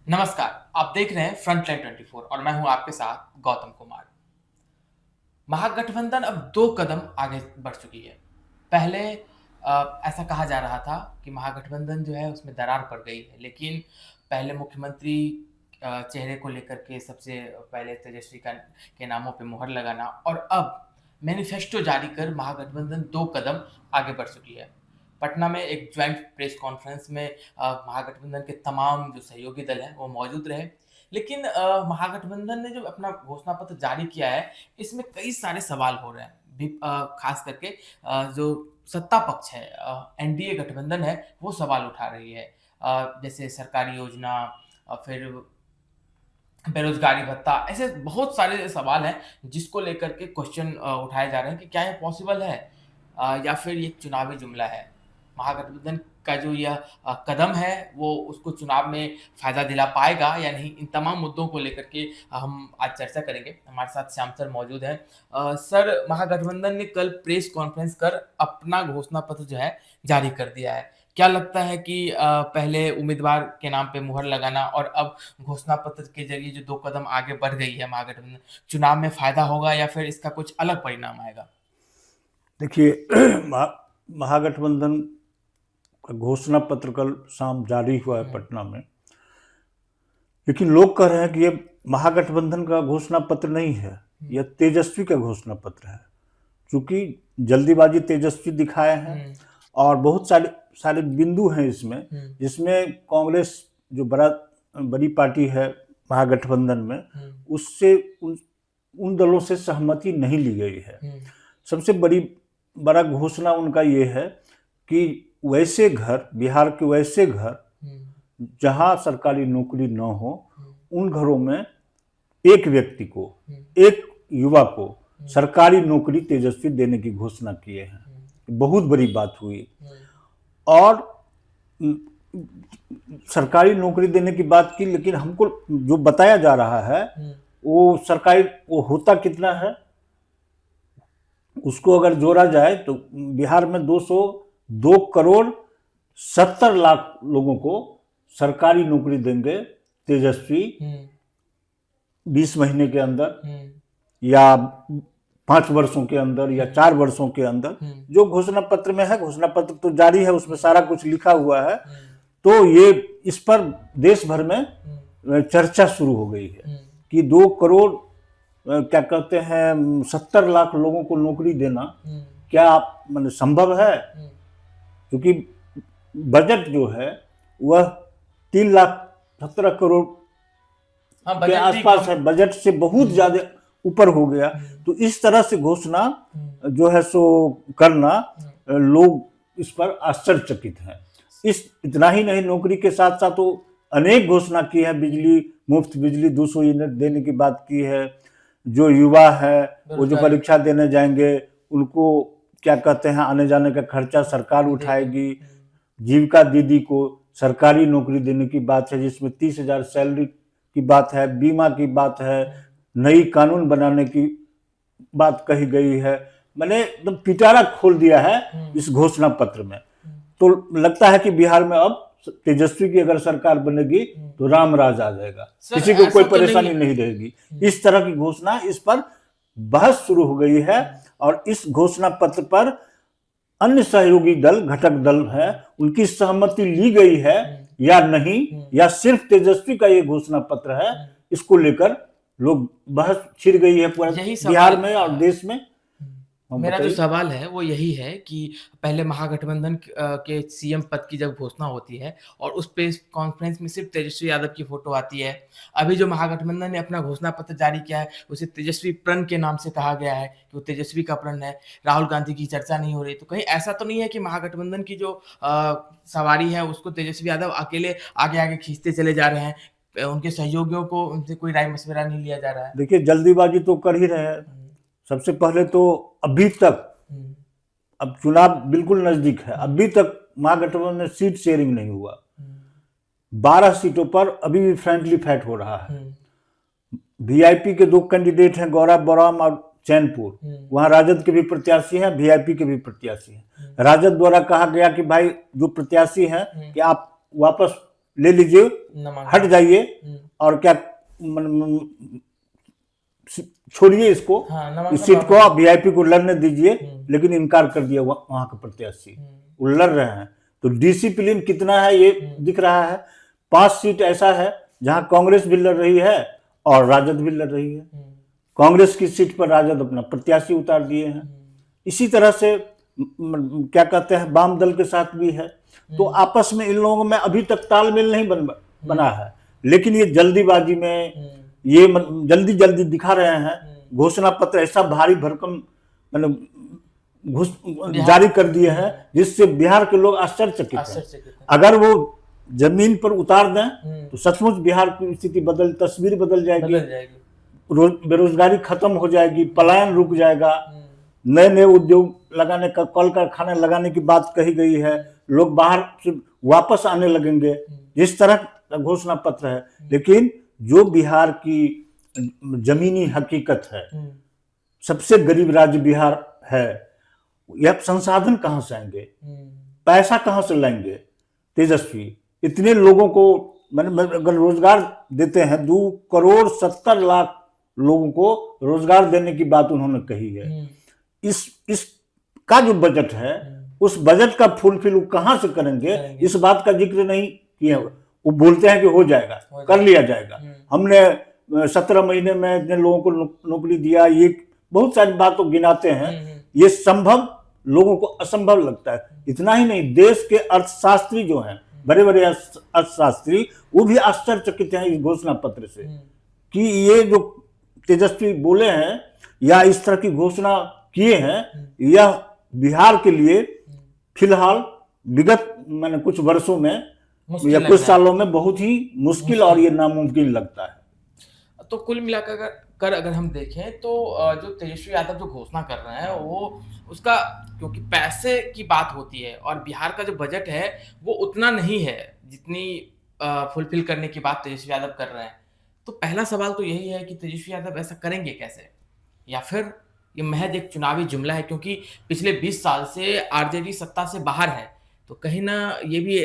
नमस्कार। आप देख रहे हैं फ्रंटलाइन 24 और मैं हूं आपके साथ गौतम कुमार। महागठबंधन अब 2 कदम आगे बढ़ चुकी है। पहले ऐसा कहा जा रहा था कि महागठबंधन जो है उसमें दरार पड़ गई है, लेकिन पहले मुख्यमंत्री चेहरे को लेकर के सबसे पहले तेजस्वी के नामों पे मुहर लगाना और अब मैनिफेस्टो जारी कर महागठबंधन 2 कदम आगे बढ़ चुकी है। पटना में एक ज्वाइंट प्रेस कॉन्फ्रेंस में महागठबंधन के तमाम जो सहयोगी दल हैं वो मौजूद रहे। लेकिन महागठबंधन ने जो अपना घोषणा पत्र जारी किया है, इसमें कई सारे सवाल हो रहे हैं। खास करके जो सत्ता पक्ष है, एनडीए गठबंधन है, वो सवाल उठा रही है। जैसे सरकारी योजना, फिर बेरोज़गारी भत्ता, ऐसे बहुत सारे सवाल हैं जिसको लेकर के क्वेश्चन उठाए जा रहे हैं कि क्या ये पॉसिबल है या फिर ये चुनावी जुमला है? महागठबंधन का जो यह कदम है वो उसको चुनाव में फ़ायदा दिला पाएगा या नहीं? इन तमाम मुद्दों को लेकर के हम आज चर्चा करेंगे। हमारे साथ श्याम सर मौजूद हैं। सर, महागठबंधन ने कल प्रेस कॉन्फ्रेंस कर अपना घोषणा पत्र जो है जारी कर दिया है। क्या लगता है कि पहले उम्मीदवार के नाम पे मुहर लगाना और अब घोषणा पत्र के ज़रिए जो 2 कदम आगे बढ़ गई है महागठबंधन, चुनाव में फ़ायदा होगा या फिर इसका कुछ अलग परिणाम आएगा? देखिए महागठबंधन का घोषणा पत्र कल शाम जारी हुआ है पटना में, लेकिन लोग कह रहे हैं कि ये महागठबंधन का घोषणा पत्र नहीं है, यह तेजस्वी का घोषणा पत्र है। क्योंकि जल्दीबाजी तेजस्वी दिखाए हैं और बहुत सारे सारे बिंदु हैं इसमें, जिसमें कांग्रेस जो बड़ी पार्टी है महागठबंधन में, उससे उन दलों से सहमति नहीं ली गई है। सबसे बड़ा घोषणा उनका ये है कि वैसे घर, बिहार के वैसे घर जहां सरकारी नौकरी न हो, उन घरों में एक व्यक्ति को, एक युवा को सरकारी नौकरी तेजस्वी देने की घोषणा किए हैं। बहुत बड़ी बात हुई। और सरकारी नौकरी देने की बात की, लेकिन हमको जो बताया जा रहा है वो होता कितना है, उसको अगर जोड़ा जाए तो बिहार में 202 करोड़ 70 लाख लोगों को सरकारी नौकरी देंगे तेजस्वी 20 महीने के अंदर या 5 वर्षों के अंदर या 4 वर्षों के अंदर। जो घोषणा पत्र में है, घोषणा पत्र तो जारी है, उसमें सारा कुछ लिखा हुआ है। तो ये इस पर देश भर में चर्चा शुरू हो गई है कि 2 करोड़ क्या कहते हैं 70 लाख लोगों को नौकरी देना क्या मतलब संभव है? क्योंकि बजट जो है वह 3,17 करोड़ के आसपास है, बजट से बहुत ज्यादा ऊपर हो गया। तो इस तरह से घोषणा जो है सो करना, लोग इस पर आश्चर्यचकित हैं। इतना ही नहीं, नौकरी के साथ साथ वो अनेक घोषणा की है। मुफ्त बिजली 200 यूनिट देने की बात की है। जो युवा है वो जो परीक्षा देने जाएंगे उनको क्या कहते हैं आने जाने का खर्चा सरकार उठाएगी। जीविका दीदी को सरकारी नौकरी देने की बात है, जिसमें 30,000 सैलरी की बात है, बीमा की बात है, नई कानून बनाने की बात कही गई है। मैंने एकदम पिटारा खोल दिया है इस घोषणा पत्र में। तो लगता है कि बिहार में अब तेजस्वी की अगर सरकार बनेगी तो राम राज आ जाएगा, किसी को कोई परेशानी नहीं रहेगी। इस तरह की घोषणा, इस पर बहस शुरू हो गई है और इस घोषणा पत्र पर अन्य सहयोगी दल, घटक दल है, उनकी सहमति ली गई है या नहीं, या सिर्फ तेजस्वी का ये घोषणा पत्र है, इसको लेकर लोग बहस छिड़ गई है पूरे बिहार में और देश में। मेरा जो सवाल है वो यही है कि पहले महागठबंधन के सीएम पद की जब घोषणा होती है और उस प्रेस कॉन्फ्रेंस में सिर्फ तेजस्वी यादव की फोटो आती है। अभी जो महागठबंधन ने अपना घोषणा पत्र जारी किया है उसे तेजस्वी प्रण के नाम से कहा गया है कि वो तेजस्वी का प्रण है। राहुल गांधी की चर्चा नहीं हो रही। तो कहीं ऐसा तो नहीं है कि महागठबंधन की जो सवारी है उसको तेजस्वी यादव अकेले आगे आगे खींचते चले जा रहे हैं, उनके सहयोगियों को उनसे कोई राय मशविरा नहीं लिया जा रहा है? देखिए, जल्दीबाजी तो कर ही रहे हैं। सबसे पहले तो अभी तक, अब चुनाव बिल्कुल नजदीक है, अभी तक महागठबंधन में सीट शेयरिंग नहीं हुआ। 12 सीटों पर अभी भी फ्रेंडली फाइट हो रहा है। वीआईपी के 2 कैंडिडेट हैं, गौरव बराम और चैनपुर। वहां राजद के भी प्रत्याशी हैं, वीआईपी के भी प्रत्याशी हैं। राजद द्वारा कहा गया कि भाई जो प्रत्याशी हैं कि आप वापस ले लीजिए, हट जाइए हम्म, और क्या छोड़िए इसको, हाँ, इस सीट को आप वीआईपी को लड़ने दीजिए, हम्म, लेकिन इनकार कर दिया वहां के प्रत्याशी, वो लड़ रहे हैं। तो डिसिप्लिन कितना है ये दिख रहा है। 5 सीट ऐसा है जहां कांग्रेस भी लड़ रही है और राजद भी लड़ रही है। कांग्रेस की सीट पर राजद अपना प्रत्याशी उतार दिए हैं। इसी तरह से क्या कहते हैं, वाम दल के साथ भी है। तो आपस में इन लोगों में अभी तक तालमेल नहीं बना है, लेकिन ये जल्दीबाजी में ये जल्दी जल्दी दिखा रहे हैं। घोषणा पत्र ऐसा भारी भरकम मतलब जारी कर दिए हैं जिससे बिहार के लोग आश्चर्यचकित हैं। अगर वो जमीन पर उतार दें तो सचमुच बिहार की स्थिति तस्वीर बदल जाएगी। बेरोजगारी खत्म हो जाएगी, पलायन रुक जाएगा, नए नए उद्योग लगाने का, कल कारखाने लगाने की बात कही गई है, लोग बाहर से वापस आने लगेंगे, जिस तरह का घोषणा पत्र है। लेकिन जो बिहार की जमीनी हकीकत है, सबसे गरीब राज्य बिहार है, यह संसाधन कहां से आएंगे, पैसा कहां से लाएंगे? तेजस्वी इतने लोगों को अगर रोजगार देते हैं, 2,70,00,000 लोगों को रोजगार देने की बात उन्होंने कही है। इस का जो बजट है, उस बजट का फुलफिल कहां से करेंगे, इस बात का जिक्र नहीं किया। वो बोलते हैं कि हो जाएगा, कर लिया जाएगा, हमने 17 महीने में इतने लोगों को नौकरी दिया, ये बहुत सारी बातों गिनाते हैं। ये संभव लोगों को असंभव लगता है। इतना ही नहीं, देश के अर्थशास्त्री जो हैं, बड़े बड़े अर्थशास्त्री, वो भी आश्चर्यचकित हैं इस घोषणा पत्र से कि ये जो तेजस्वी बोले हैं या इस तरह की घोषणा किए हैं, यह बिहार के लिए फिलहाल विगत कुछ वर्षों में या कुछ सालों में बहुत ही मुश्किल और ये नामुमकिन लगता है। तो कुल मिलाकर अगर हम देखें तो जो तेजस्वी यादव जो घोषणा कर रहे हैं, वो उसका क्योंकि पैसे की बात होती है और बिहार का जो बजट है वो उतना नहीं है जितनी फुलफिल करने की बात तेजस्वी यादव कर रहे हैं। तो पहला सवाल तो यही है कि तेजस्वी यादव ऐसा करेंगे कैसे, या फिर ये महज एक चुनावी जुमला है? क्योंकि पिछले 20 साल से आरजेडी सत्ता से बाहर है, तो कहीं ना ये भी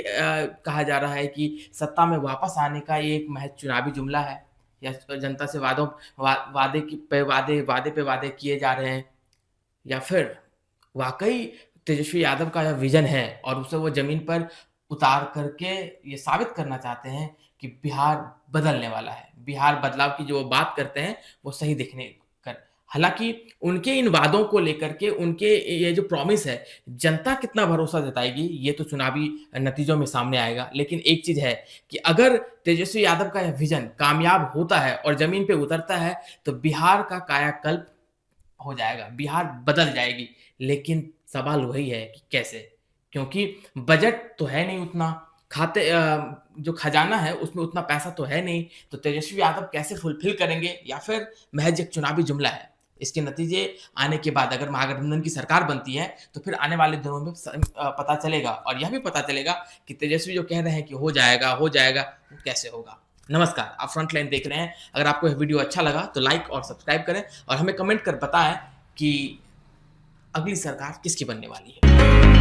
कहा जा रहा है कि सत्ता में वापस आने का ये एक महज चुनावी जुमला है, या जनता से वादे पे वादे किए जा रहे हैं, या फिर वाकई तेजस्वी यादव का यह विजन है और उसे वो जमीन पर उतार करके ये साबित करना चाहते हैं कि बिहार बदलने वाला है, बिहार बदलाव की जो वो बात करते हैं वो सही दिखने कर। हालांकि उनके इन वादों को लेकर के, उनके ये जो प्रॉमिस है, जनता कितना भरोसा जताएगी ये तो चुनावी नतीजों में सामने आएगा। लेकिन एक चीज है कि अगर तेजस्वी यादव का यह विजन कामयाब होता है और जमीन पे उतरता है तो बिहार का कायाकल्प हो जाएगा, बिहार बदल जाएगी। लेकिन सवाल वही है कि कैसे, क्योंकि बजट तो है नहीं उतना, खाते जो खजाना है उसमें उतना पैसा तो है नहीं, तो तेजस्वी यादव कैसे फुलफिल करेंगे, या फिर महज एक चुनावी जुमला है? इसके नतीजे आने के बाद अगर महागठबंधन की सरकार बनती है तो फिर आने वाले दिनों में पता चलेगा, और यह भी पता चलेगा कि तेजस्वी जो कह रहे हैं कि हो जाएगा वो कैसे होगा। नमस्कार, आप फ्रंटलाइन देख रहे हैं। अगर आपको यह वीडियो अच्छा लगा तो लाइक और सब्सक्राइब करें और हमें कमेंट कर बताएं कि अगली सरकार किसकी बनने वाली है।